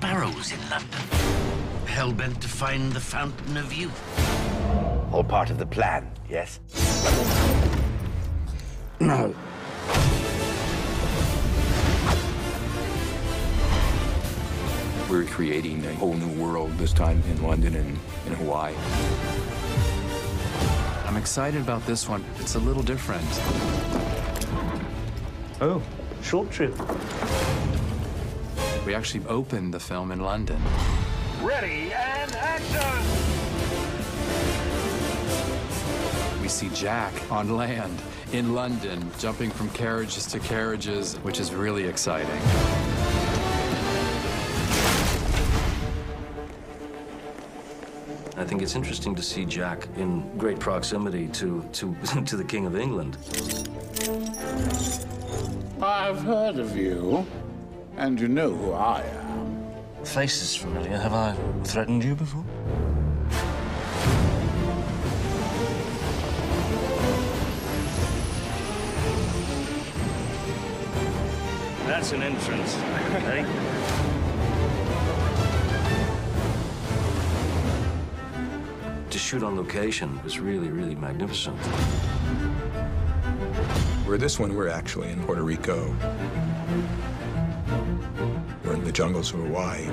sparrows in London, hell-bent to find the fountain of youth. All part of the plan, yes? No. We're creating a whole new world, this time in London and in Hawaii. I'm excited about this one. It's a little different. Oh, short trip. We actually opened the film in London. Ready and action! We see Jack on land in London, jumping from carriages to carriages, which is really exciting. I think it's interesting to see Jack in great proximity to the King of England. I've heard of you, and you know who I am. The face is familiar. Have I threatened you before? That's an entrance, eh? To shoot on location was really, really magnificent. Where this one, we're actually in Puerto Rico. We're in the jungles of Hawaii.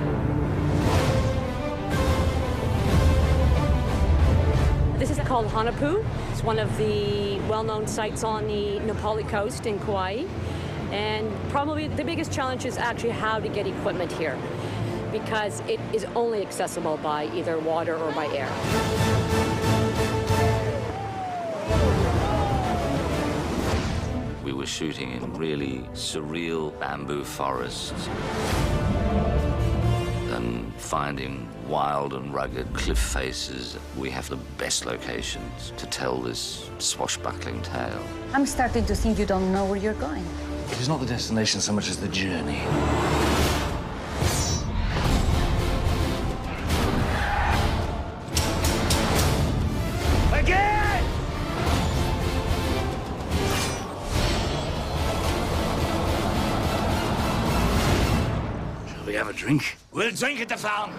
This is called Hanapu. It's one of the well-known sites on the Nepali coast in Kauai. And probably the biggest challenge is actually how to get equipment here, because it is only accessible by either water or by air. We were shooting in really surreal bamboo forests and finding wild and rugged cliff faces. We have the best locations to tell this swashbuckling tale. I'm starting to think you don't know where you're going. It is not the destination so much as the journey. Again! Shall we have a drink? We'll drink at the fountain.